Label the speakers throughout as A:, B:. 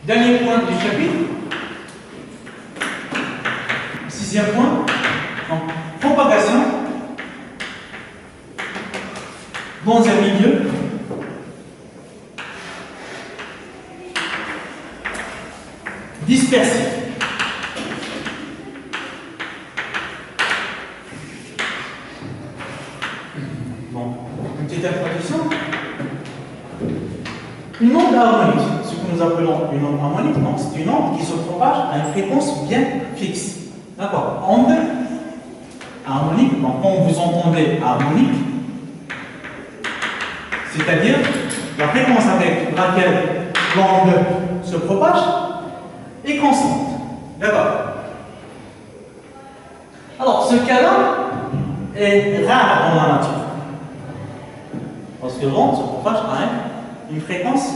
A: Dernier point du chapitre. Sixième point. Donc, propagation dans un milieu dispersif. Bon, une petite introduction. Une onde harmonique, ce que nous appelons une onde harmonique, donc c'est une onde qui se propage à une fréquence bien fixe. D'accord? Onde harmonique, donc quand vous entendez harmonique, c'est-à-dire la fréquence avec laquelle l'onde se propage est constante. D'accord? Alors, ce cas-là est rare dans la nature. Parce que l'onde se propage à une fréquence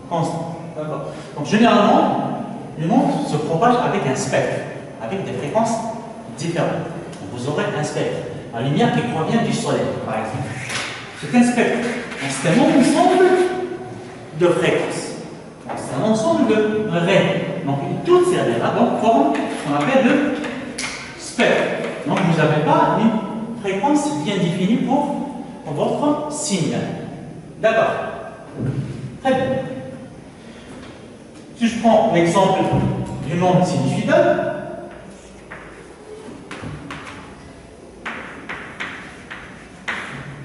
A: constante. D'accord? Donc, généralement, une onde se propage avec un spectre, avec des fréquences différentes. Donc, vous aurez un spectre, la lumière qui provient du soleil, par exemple. C'est un spectre. Donc, c'est un ensemble de fréquences. C'est un ensemble de raies. Donc, toutes ces raies-là forment ce qu'on appelle le spectre. Donc, vous n'avez pas une fréquence bien définie pour votre signal. D'accord? Très bien. Si je prends l'exemple d'une onde sinusoïdale,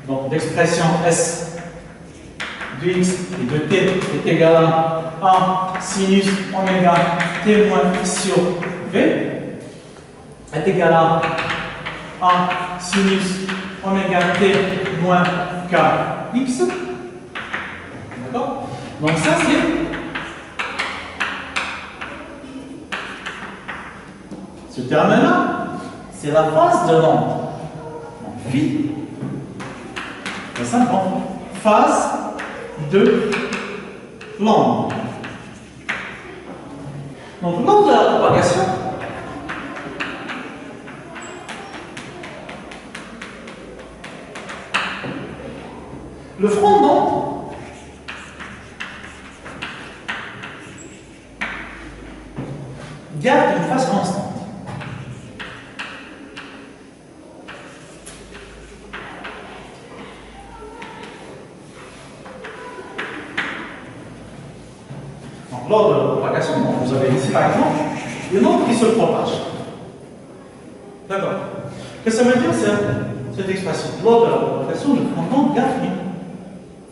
A: donc l'expression S de x et de t est égale à 1 sinus oméga t moins x sur v est égal à 1 sinus oméga t moins kx. D'accord? Donc ça ce terme-là, c'est la phase de l'onde. Donc phi, c'est ça, donc phase de l'onde. Donc lors de la propagation, le front d'onde garde une phase constante. Donc, lors de la propagation, vous avez ici par exemple une onde qui se propage. D'accord? Qu'est-ce que ça veut dire cette expression? Lors de la propagation, le front d'onde garde une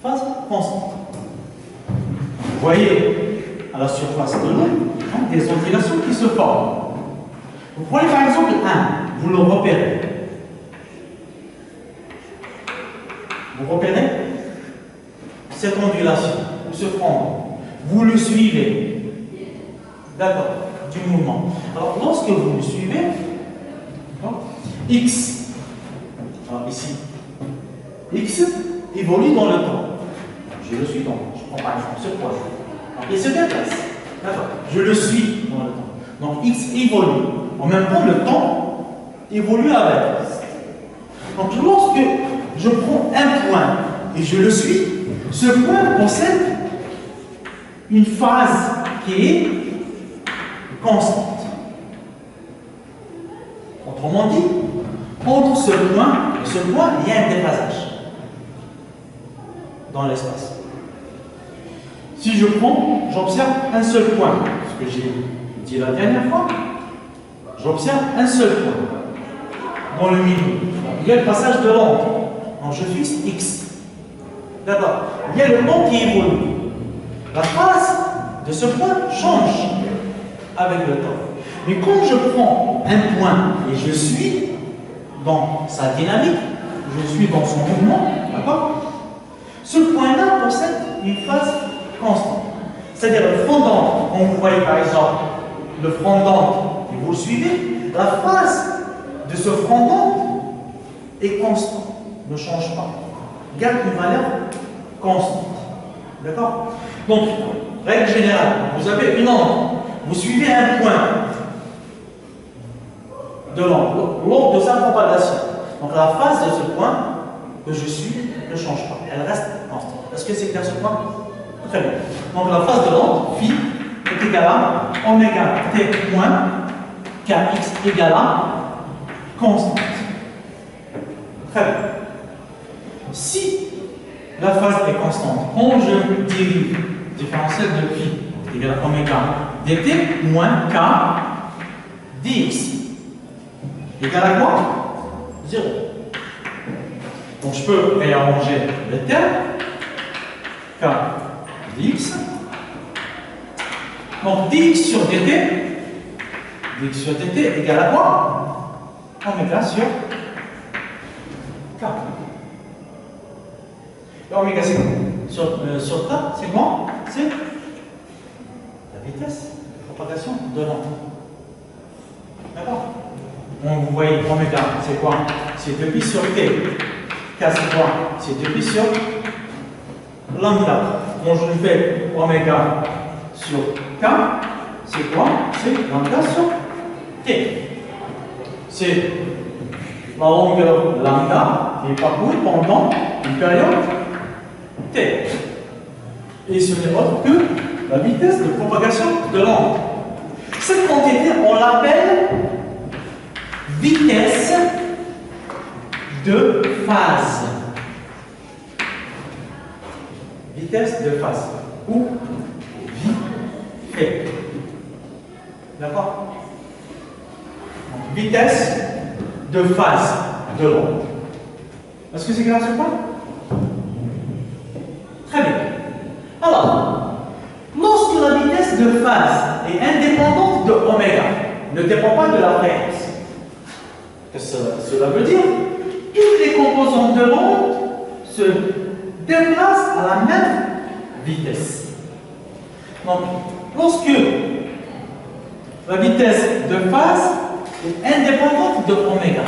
A: phase constante. Vous voyez à la surface de l'eau des ondulations qui se forment. Vous prenez par exemple un, vous le repérez. Vous repérez cette ondulation ou ce front. Vous le suivez. D'accord, du mouvement. Alors lorsque vous le suivez, X, alors ici, X évolue dans le temps. Je le suis donc, je prends par exemple ce point. Alors, il se déplace. D'accord. Je le suis dans le temps. Donc X évolue. En même temps, le temps évolue avec. Donc lorsque je prends un point et je le suis, ce point possède une phase qui est constante. Autrement dit, entre ce point et ce point, il y a un déphasage dans l'espace. Si je prends, j'observe un seul point, ce que j'ai dit la dernière fois, j'observe un seul point dans le milieu. Il y a le passage de l'onde. Donc je fixe X. D'accord. Il y a le temps qui évolue. La phase de ce point change avec le temps. Mais quand je prends un point et je suis dans sa dynamique, je suis dans son mouvement, d'accord? Ce point-là possède une phase constante. C'est-à-dire le front d'onde, quand vous voyez par exemple le front d'onde et vous le suivez, la phase de ce front d'onde est constante, ne change pas, garde une valeur constante. D'accord? Donc, règle générale, vous avez une onde, vous suivez un point de l'onde lors de sa propagation. Donc la phase de ce point que je suis ne change pas, elle reste constante. Est-ce que c'est clair ce point? Très bien. Donc la phase de l'onde, phi, est égale à oméga t moins kx égale à constante. Très bien. Si la phase est constante, quand je dérive différentiel de phi est égal à oméga dt moins k dx égal à quoi? 0. Donc je peux réarranger les termes. K dx. Donc dx sur dt égale à quoi? Oméga sur k. Et oméga sur k, c'est quoi? C'est la vitesse de propagation de l'onde. D'accord? Donc vous voyez, oméga, c'est quoi? C'est 2pi sur t. K, c'est quoi? C'est 2pi sur lambda. Donc je fais oméga sur k, c'est quoi? C'est lambda sur t. C'est la longueur lambda qui est parcourue pendant une période t. Et ce n'est autre que la vitesse de propagation de l'onde. Cette quantité, on l'appelle vitesse de phase. Vitesse de phase. Ou v. D'accord? Vitesse de phase de l'onde. Est-ce que c'est clair ce point? Très bien. Alors, lorsque la vitesse de phase est indépendante de oméga, ne dépend pas de la fréquence, qu'est-ce que cela veut dire? Toutes les composantes de l'onde se déplacent à la même vitesse. Donc, lorsque la vitesse de phase est indépendante de oméga,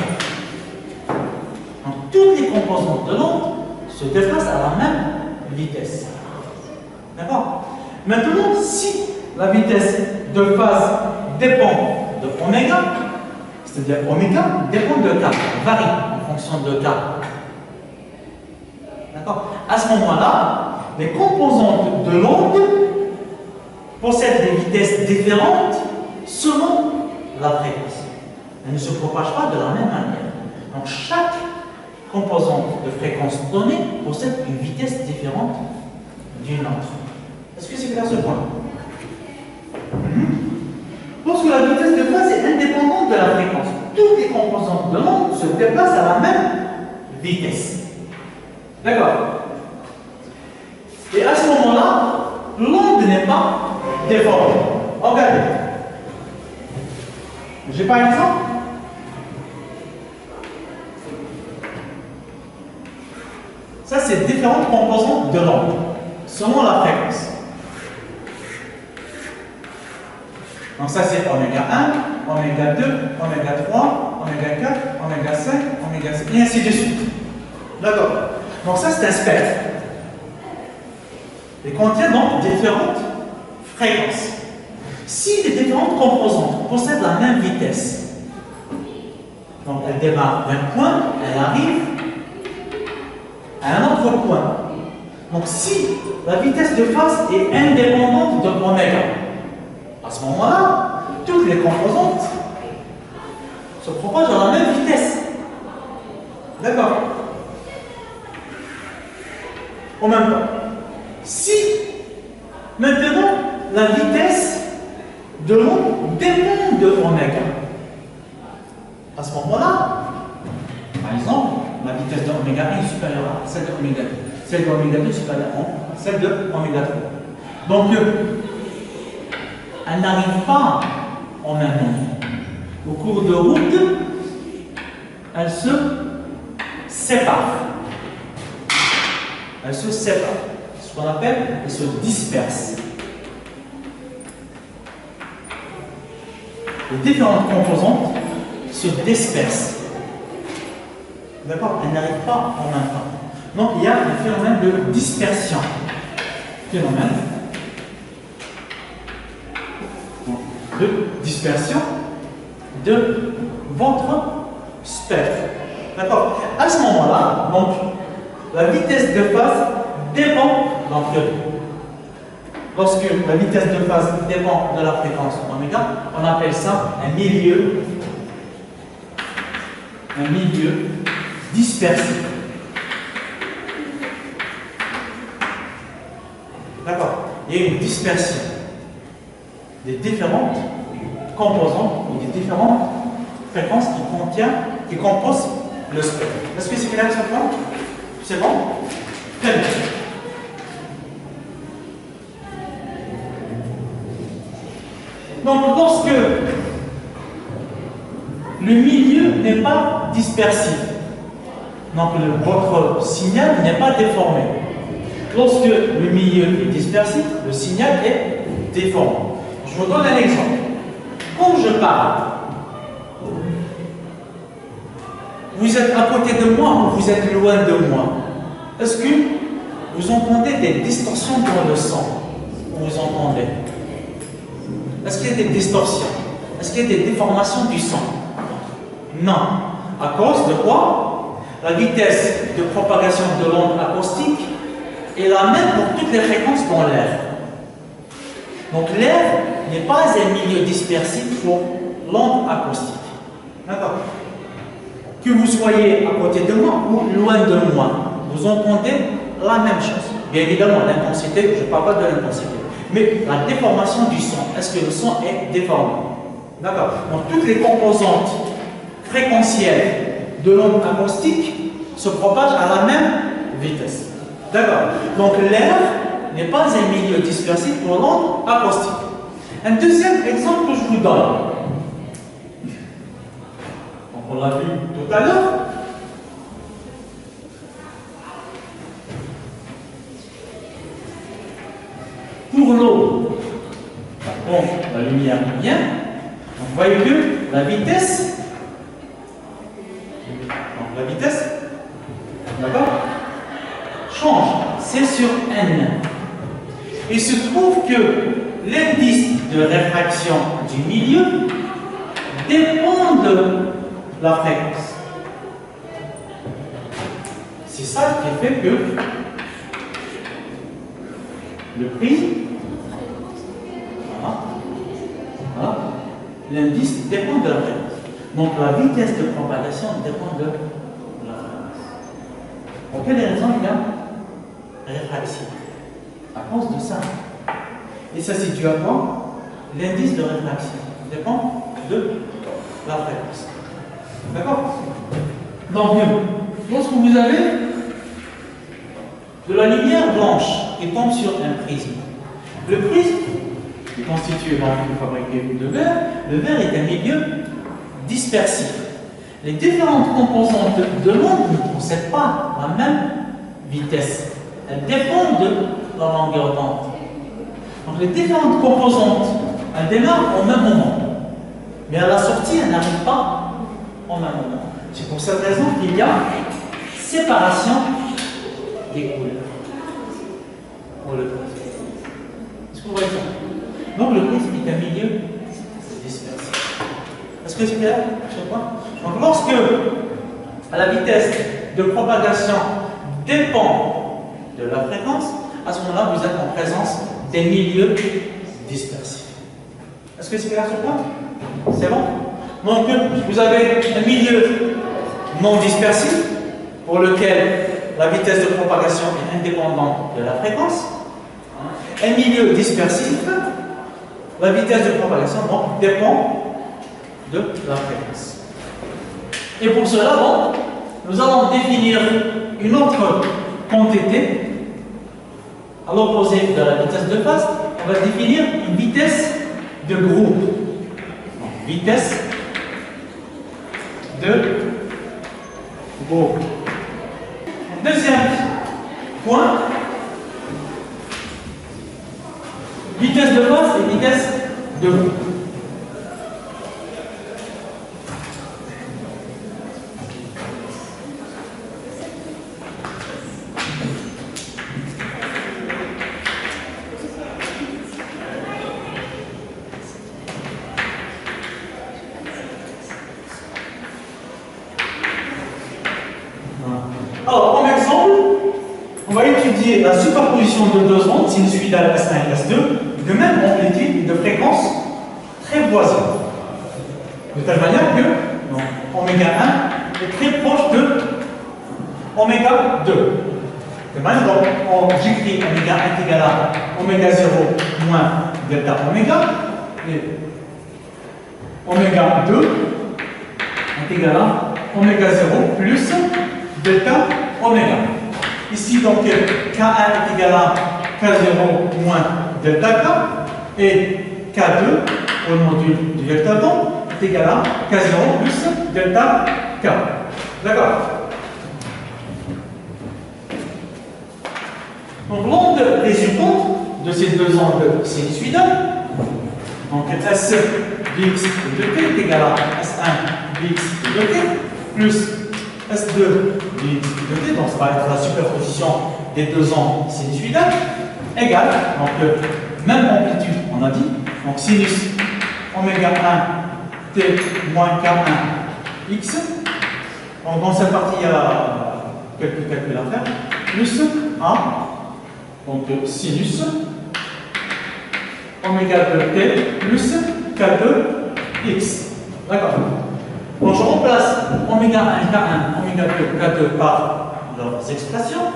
A: donc toutes les composantes de l'onde se déplacent à la même vitesse. D'accord? Maintenant, si la vitesse de phase dépend de oméga, c'est-à-dire oméga dépend de k, varie en fonction de k. D'accord? À ce moment-là, les composantes de l'onde possèdent des vitesses différentes selon la fréquence. Elles ne se propagent pas de la même manière. Donc chaque composante de fréquence donnée possède une vitesse différente d'une autre. Est-ce que c'est clair ce point? Lorsque la vitesse de phase est indépendante de la fréquence, toutes les composantes de l'onde se déplacent à la même vitesse. D'accord? Et à ce moment-là, l'onde n'est pas déformée. Regardez. J'ai par exemple ça, c'est différentes composantes de l'onde selon la fréquence. Donc ça, c'est oméga 1, oméga 2, oméga 3, oméga 4, oméga 5, oméga 6, et ainsi de suite. D'accord? Donc ça, c'est un spectre. Il contient donc différentes fréquences. Si les différentes composantes possèdent la même vitesse, donc elle démarre d'un point, elle arrive à un autre point. Donc si la vitesse de phase est indépendante de oméga, à ce moment-là, toutes les composantes se propagent à la même vitesse. D'accord? En même temps, si maintenant la vitesse de l'onde dépend de oméga, à ce moment-là, par exemple, la vitesse de oméga 1 est supérieure à celle de oméga 2, celle de oméga 2 est supérieure à celle de oméga 3. Donc, elle n'arrive pas en même temps. Au cours de route, elle se sépare. Elle se sépare. Ce qu'on appelle, elle se disperse. Les différentes composantes se dispersent. D'accord? Elles n'arrivent pas en même temps. Donc, il y a un phénomène de dispersion. Phénomène de dispersion de votre spectre. D'accord? À ce moment-là, donc, la vitesse de phase dépend, donc, lorsque la vitesse de phase dépend de la fréquence oméga, on appelle ça un milieu dispersif. D'accord? Il y a une dispersion des différentes composantes ou des différentes fréquences qui composent le spectre. Est-ce que c'est clair ce point? C'est bon? Très bien. Donc, lorsque le milieu n'est pas dispersif, donc votre signal n'est pas déformé. Lorsque le milieu est dispersif, le signal est déformé. Je vous donne un exemple. Quand je parle, vous êtes à côté de moi ou vous êtes loin de moi? Est-ce que vous entendez des distorsions dans le son? Vous entendez? Est-ce qu'il y a des distorsions? Est-ce qu'il y a des déformations du son? Non. À cause de quoi? La vitesse de propagation de l'onde acoustique est la même pour toutes les fréquences dans l'air. Donc l'air n'est pas un milieu dispersif pour l'onde acoustique. D'accord? Que vous soyez à côté de moi ou loin de moi, vous entendez la même chose. Bien évidemment, l'intensité, je ne parle pas de l'intensité, mais la déformation du son. Est-ce que le son est déformé? D'accord? Donc toutes les composantes fréquentielles de l'onde acoustique se propagent à la même vitesse. D'accord? Donc l'air n'est pas un milieu dispersif pour l'onde acoustique. Un deuxième exemple que je vous donne. Donc on l'a vu tout à l'heure. Pour l'eau, bon, la lumière vient. Vous voyez que la vitesse, d'accord, change. C'est sur n. Il se trouve que l'indice de réfraction du milieu dépend de la fréquence. C'est ça qui fait que le prisme, voilà, l'indice dépend de la fréquence. Donc la vitesse de propagation dépend de la fréquence. Pour quelle raison il y a réfraction? À cause de ça. Et ça c'est dû à quoi? L'indice de réfraction dépend de la fréquence. D'accord? Donc, lorsque vous avez de la lumière blanche qui tombe sur un prisme, le prisme est constitué d'une fabriqué de verre. Le verre est un milieu dispersif. Les différentes composantes de l'onde ne possèdent pas la même vitesse. Elles dépendent de la longueur d'onde. Donc les différentes composantes, elles démarrent au même moment. Mais à la sortie, elles n'arrivent pas au même moment. C'est pour cette raison qu'il y a séparation des couleurs pour le prisme. Est-ce que vous voyez ça? Donc le prisme est un milieu dispersif. Est-ce que c'est clair? Je sais pas. Donc lorsque la vitesse de propagation dépend de la fréquence, à ce moment-là, vous êtes en présence des milieux dispersifs. Est-ce que c'est clair sur quoi? C'est bon? Donc, vous avez un milieu non dispersif pour lequel la vitesse de propagation est indépendante de la fréquence. Un milieu dispersif, la vitesse de propagation donc, dépend de la fréquence. Et pour cela, donc, nous allons définir une autre quantité à l'opposé de la vitesse de phase. On va définir une vitesse de groupe. Donc, vitesse de groupe. Deuxième point, vitesse de phase et vitesse de groupe. Alors, comme exemple, on va étudier qui est la superposition de deux ondes sinusoïdales S1 et S2 de même amplitude et de fréquence très voisines. De telle manière que donc, oméga 1 est très proche de oméga 2. De même, donc, j'écris oméga 1 est égal à oméga 0 moins delta oméga, et oméga 2 est égal à oméga 0 plus delta oméga. Ici, donc, K1 est égal à K0 moins delta K, et K2, au module du vecteur temps, est égal à K0 plus delta K. D'accord? Donc, l'onde résultante de ces deux ondes sinusoïdales, donc S dx de t est égal à S1 dx de t plus S2 dx de t, donc ça va être la superposition des deux ondes sinusoïdales, égale, donc même amplitude, on a dit, donc sinus oméga 1 t moins K1 x. Donc dans cette partie, il y a quelques calculs à faire, plus A, donc sinus oméga 2t plus K2 x. D'accord. Donc je remplace oméga 1, K1, oméga 2, K2 par leurs expressions.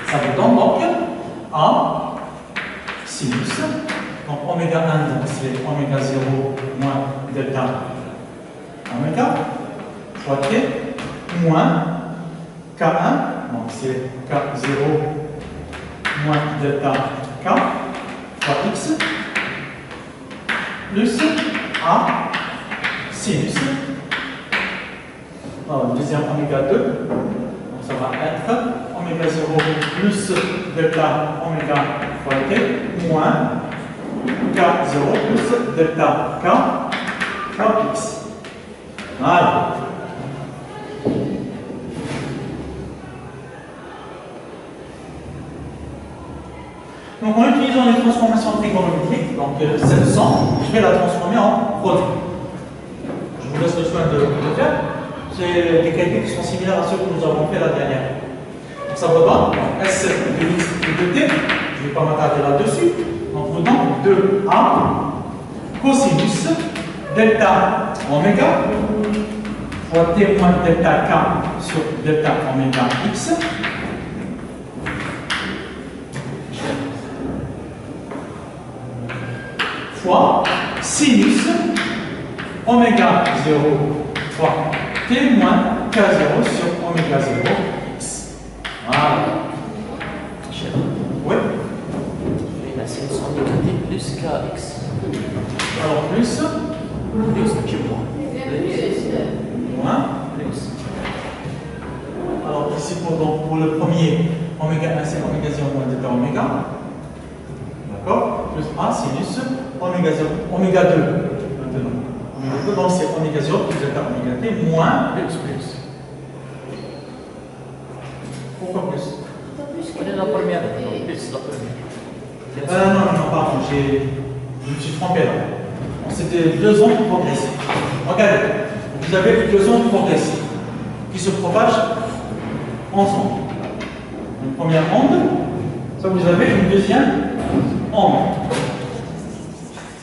A: Ça vous donne donc A sinus. Donc oméga 1, c'est oméga 0 moins delta oméga fois t moins K1, donc c'est K0 moins delta K fois x plus A sinus. Alors, le deuxième oméga 2, donc ça va être oméga 0 plus delta oméga fois t moins K0 plus delta K fois x. Voilà. Donc en utilisant les transformations trigonométriques, donc 700, je vais la transformer en produit. Je vous laisse le soin de le faire. C'est des calculs qui sont similaires à ceux que nous avons fait la dernière. Donc ça vous donne S de x et de t, je ne vais pas m'attarder là-dessus. Donc vous donne 2a cosinus delta oméga fois t moins delta k sur delta oméga x fois sinus oméga 0 fois t moins k0 sur oméga 0 x. Voilà. Oui.
B: La sinus oméga t plus kx.
A: Alors plus
B: Tu prends.
A: moins.
B: Plus.
A: Alors ici pour le premier, oméga 1 c'est oméga 0 moins delta oméga. D'accord? Plus A sinus oméga 0, oméga 2 maintenant. Oméga 2, donc c'est oméga 0 plus delta oméga t moins plus. Pourquoi plus?
B: On est la première. Non, plus la première.
A: Non, pardon, je me suis trompé là. C'était deux ondes progressives. Regardez, vous avez deux ondes progressives qui se propagent ensemble. Une première onde, ça vous avez une deuxième onde.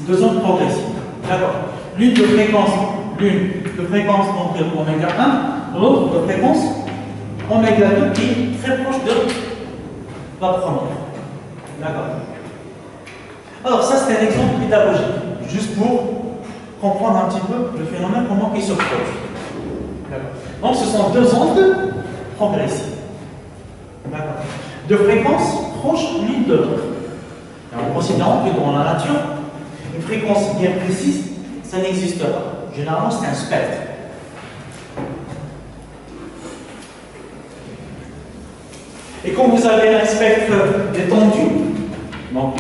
A: Deux ondes progressives. D'accord. L'une de fréquence donc oméga 1, l'autre de fréquence oméga 2 qui est très proche de la première. D'accord. Alors ça c'est un exemple pédagogique, juste pour comprendre un petit peu le phénomène, comment il se produit. Donc ce sont deux ondes progressives. D'accord. De fréquences proches l'une de l'autre. En considérant que dans la nature, une fréquence bien précise, ça n'existe pas. Généralement c'est un spectre. Et quand vous avez un spectre détendu, donc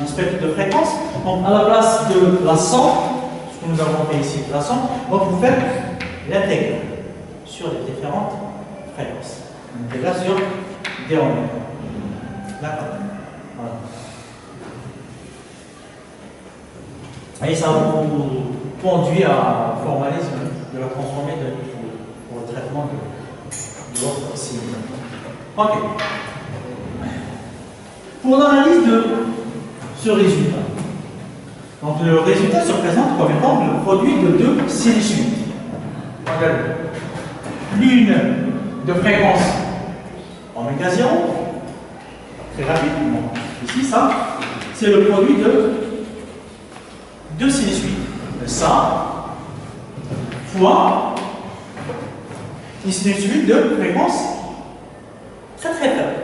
A: un spectre de fréquence, donc à la place de la somme, ce que nous avons fait ici, la somme, donc vous faites l'intégral sur les différentes fréquences. L'intégral sur d oméga. D'accord. Voilà. Et ça vous conduit à formalisme de la transformer pour le traitement de l'autre signe. Ok. pour l'analyse de ce résultat. Donc le résultat se présente comme étant le produit de deux sinusoïdes. Regardez. L'une de fréquence oméga 0, très rapide, ici ça, c'est le produit de deux sinusoïdes. Ça fois une sinusoïde de fréquence très très faible,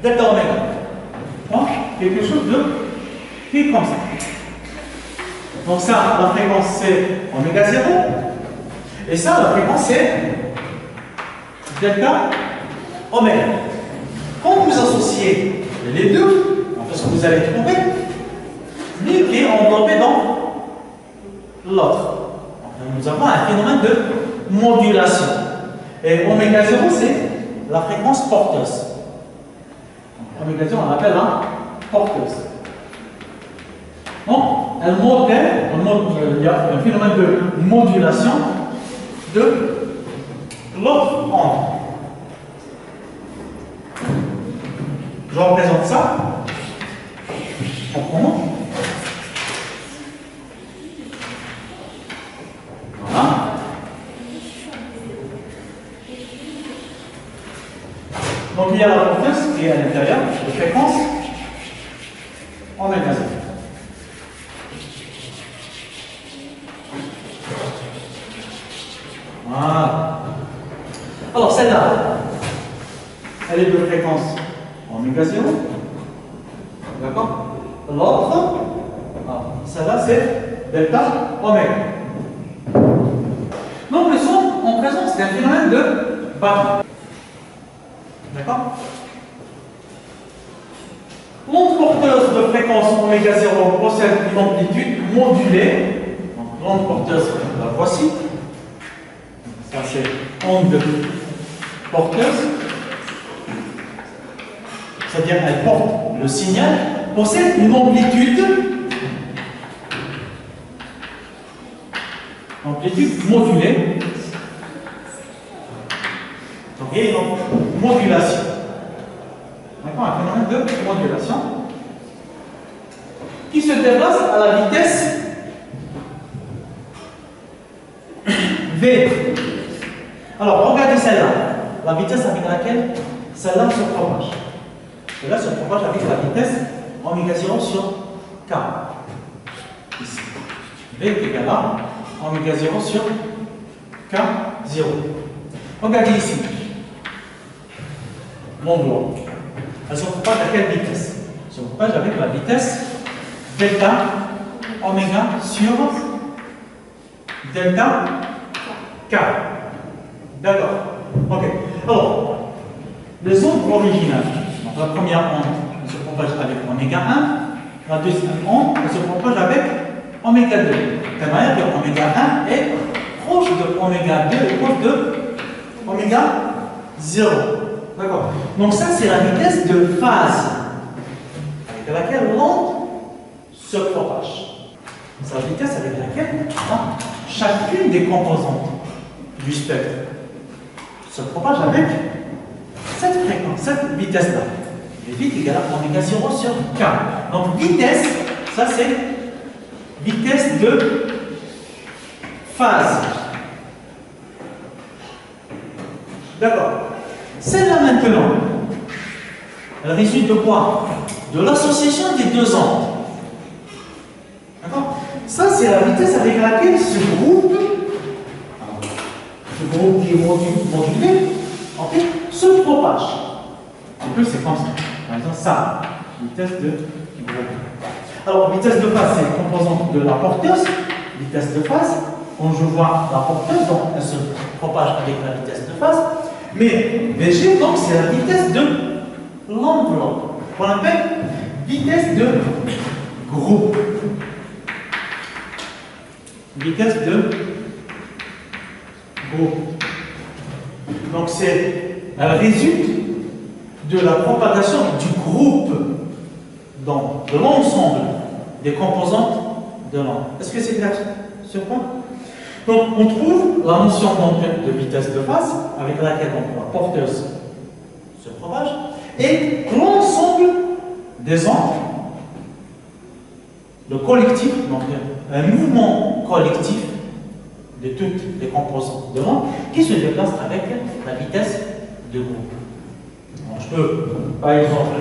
A: delta oméga. Donc, quelque chose de qui est comme ça. Donc ça, la fréquence c'est oméga 0, et ça, la fréquence c'est delta oméga. Quand vous associez les deux, ce que vous allez trouver, l'une qui est enveloppée dans l'autre. Nous avons un phénomène de modulation. Et oméga 0, c'est la fréquence porteuse. Oméga 0, on l'appelle la porteuse. Donc, il y a un phénomène de modulation de l'autre onde. Je représente ça. Comprenons. Voilà. Donc il y a la porteuse qui est à l'intérieur de fréquence oméga 0. Voilà. Alors celle-là, elle est de fréquence oméga 0. D'accord? L'autre, celle-là c'est delta oméga. Donc nous sommes en présence d'un phénomène de battement. D'accord? L'onde porteuse de fréquence oméga 0 possède une amplitude modulée. Donc l'onde porteuse, la voici. Ça c'est onde porteuse. C'est-à-dire elle porte le signal, possède une amplitude modulée. Donc il y a une modulation. D'accord, un phénomène de modulation qui se déplace à la vitesse V. Alors regardez celle-là, la vitesse avec laquelle celle-là se propage. Celle-là se propage avec la vitesse oméga 0 sur K. Ici. V est égal à oméga 0 sur K0. Regardez ici. L'onde. Elle se propage à quelle vitesse? Elle se propage avec la vitesse delta oméga sur delta K. D'accord. Ok. Alors, les ondes originales. Donc, la première onde, elle se propage avec oméga 1. La deuxième onde, elle se propage avec oméga 2. De telle manière que oméga 1 est proche de oméga 2 et proche de oméga 0. D'accord. Donc ça, c'est la vitesse de phase avec laquelle l'onde se propage. C'est la vitesse avec laquelle chacune des composantes du spectre se propage avec cette fréquence, cette vitesse-là. Et vite égale à oméga 0 sur K. Donc vitesse, ça c'est vitesse de phase. D'accord. Celle-là maintenant, elle résulte de quoi? De l'association des deux ondes. D'accord? Ça, c'est la vitesse avec laquelle ce groupe qui est modulé, en fait, se propage. Un peu, c'est comme ça. Par exemple, ça, vitesse de groupe. Alors, vitesse de phase, c'est la composante de la porteuse. Vitesse de phase, quand je vois la porteuse, donc elle se propage avec la vitesse de phase. Mais VG, donc, c'est la vitesse de l'enveloppe, qu'on appelle vitesse de groupe. Vitesse de groupe. Donc, elle résulte de la propagation du groupe, donc de l'ensemble des composantes de l'onde. Est-ce que c'est clair ce point? Donc, on trouve la notion de vitesse de phase avec laquelle la porteuse se propage et l'ensemble des ondes, le collectif, donc un mouvement collectif de toutes les composantes de l'onde qui se déplace avec la vitesse de groupe. Donc, je peux, par exemple,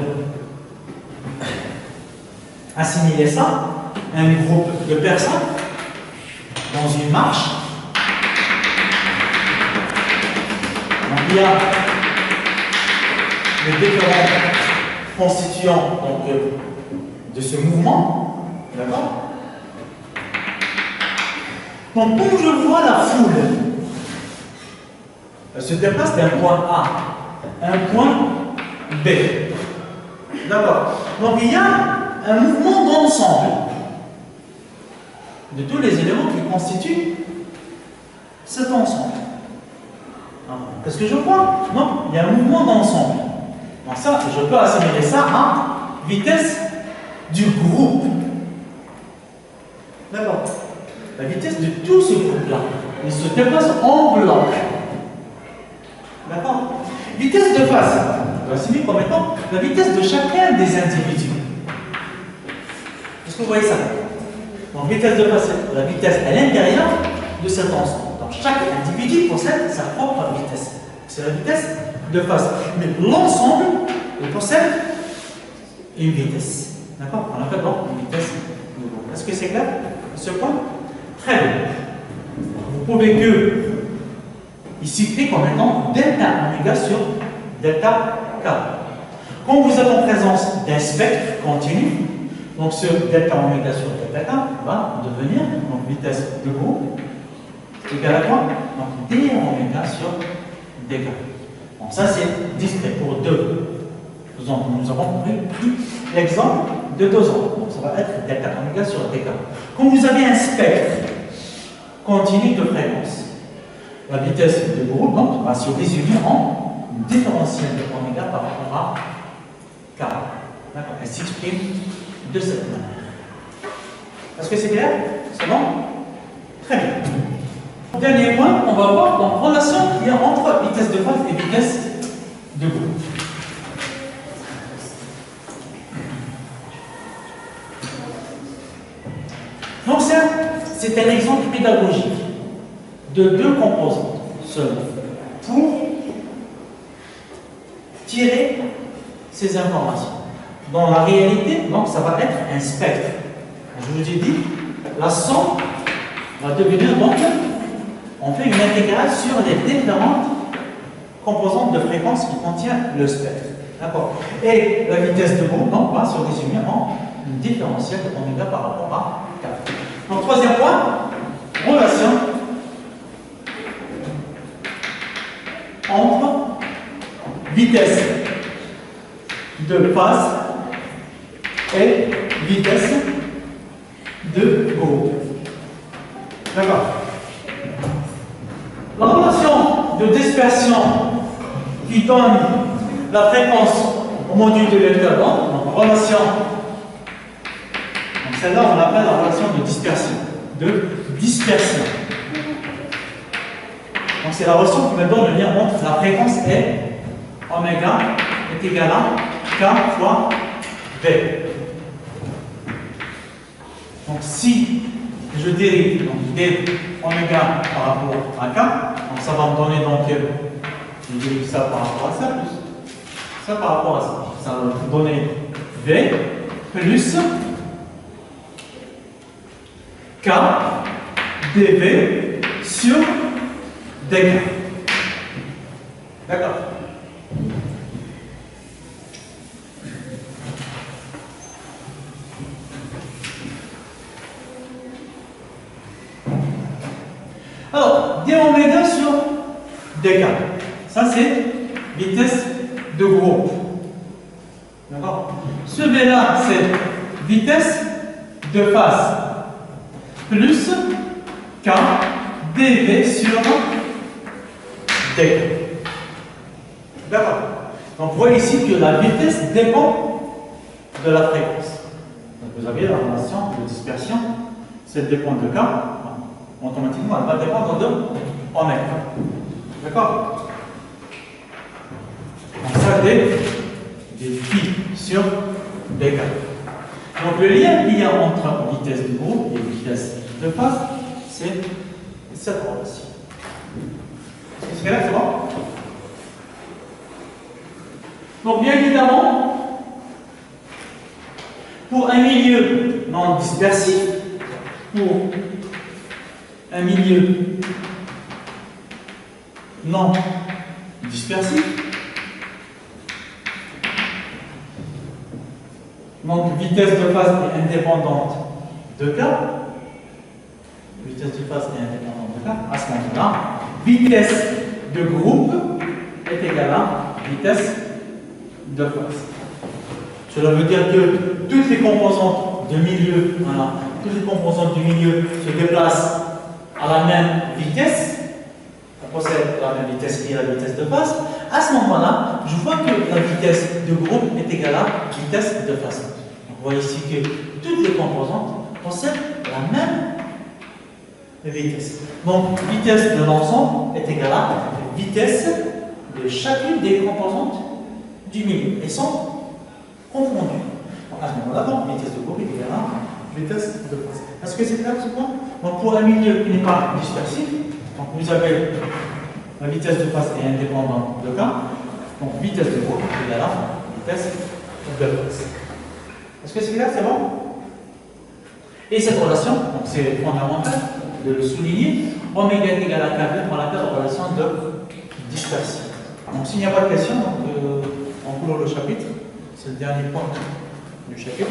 A: assimiler ça à un groupe de personnes dans une marche. Donc, il y a les différents constituants donc, de ce mouvement. D'accord? Donc, quand je vois la foule, elle se déplace d'un point A à un point B. D'accord? Donc, il y a un mouvement d'ensemble de tous les éléments qui constituent cet ensemble. Qu'est-ce que je vois? Non, il y a un mouvement d'ensemble. Donc ça, je peux assimiler ça à vitesse du groupe. D'accord? La vitesse de tout ce groupe-là. Il se déplace en bloc. D'accord? Vitesse de phase. On va assimiler comme étant la vitesse de chacun des individus. Est-ce que vous voyez ça? Donc vitesse de phase, c'est la vitesse à l'intérieur de cet ensemble. Donc chaque individu possède sa propre vitesse. C'est la vitesse de phase. Mais l'ensemble, il possède une vitesse. D'accord? On appelle donc une vitesse de groupe. Est-ce que c'est clair ce point? Très bien. Vous pouvez que ici écrit comme étant delta oméga sur delta K. Quand vous êtes en présence d'un spectre continu, donc ce delta oméga sur delta K va devenir donc vitesse de groupe égale à quoi? Donc d oméga sur dk. Donc ça c'est discret pour deux. Nous avons pris l'exemple de 2 ans. Donc ça va être delta oméga sur dk. Quand vous avez un spectre continu de fréquence, la vitesse de groupe donc, va se résumer en différentiel de oméga par rapport à k. D'accord? Elle s'exprime de cette manière. Est-ce que c'est clair? C'est bon? Très bien. Dernier point, on va voir la relation qu'il y a entre vitesse de phase et vitesse de groupe. Donc c'est un exemple pédagogique de 2 composantes seulement pour tirer ces informations. Dans la réalité, donc, ça va être un spectre. Je vous ai dit, la somme va devenir donc, on fait une intégrale sur les différentes composantes de fréquence qui contient le spectre. D'accord? Et la vitesse de groupe donc, va se résumer en une différentielle de oméga par rapport à k. Donc, troisième point, relation entre vitesse de phase et vitesse de groupe. D'accord? La relation de dispersion qui donne la fréquence au module de vecteur d'onde, donc relation, donc celle-là on l'appelle la relation de dispersion. Donc c'est la relation qui me donne le lien entre la fréquence et oméga est égal à k fois v. Donc si je dérive donc, d oméga par rapport à k, donc ça va me donner donc, je dérive ça par rapport à ça, plus ça par rapport à ça. Ça va me donner v plus k dv sur dk. D'accord? Alors, d oméga sur dk, ça c'est vitesse de groupe. D'accord? Ce v là c'est vitesse de phase plus k dv sur dk. D'accord? Donc vous voyez ici que la vitesse dépend de la fréquence. Donc vous avez la relation de dispersion, si elle dépend de k, automatiquement elle va dépendre de oméga. D'accord? Donc ça des phi sur BK. Donc le lien qu'il y a entre vitesse de groupe et vitesse de phase, c'est cette relation. Est-ce que c'est là, c'est bon? Donc bien évidemment, pour un milieu non dispersif, pour un milieu non dispersif, donc vitesse de phase est indépendante de K, vitesse de phase est indépendante de K, à ce moment-là, vitesse de groupe est égale à vitesse de phase. Cela veut dire que toutes les composantes de milieu, voilà, toutes les composantes du milieu se déplacent à la même vitesse, on possède la même vitesse qui est la vitesse de phase. À ce moment-là, je vois que la vitesse de groupe est égale à vitesse de phase. On voit ici que toutes les composantes possèdent la même vitesse. Donc, vitesse de l'ensemble est égale à vitesse de chacune des composantes du milieu. Elles sont confondues. Donc, à ce moment-là, vitesse de groupe est égale à vitesse de phase. Est-ce que c'est clair ce point? Donc, pour un milieu qui n'est pas dispersif, donc vous avez la vitesse de phase est indépendante de K. Donc, vitesse de groupe est égale à vitesse de phase. Est-ce que c'est clair? C'est bon? Et cette relation, donc c'est fondamental de le souligner, oméga est égal à K2, on l'appelle la relation de dispersion. Donc s'il n'y a pas de question, on clôt le chapitre. C'est le dernier point du chapitre.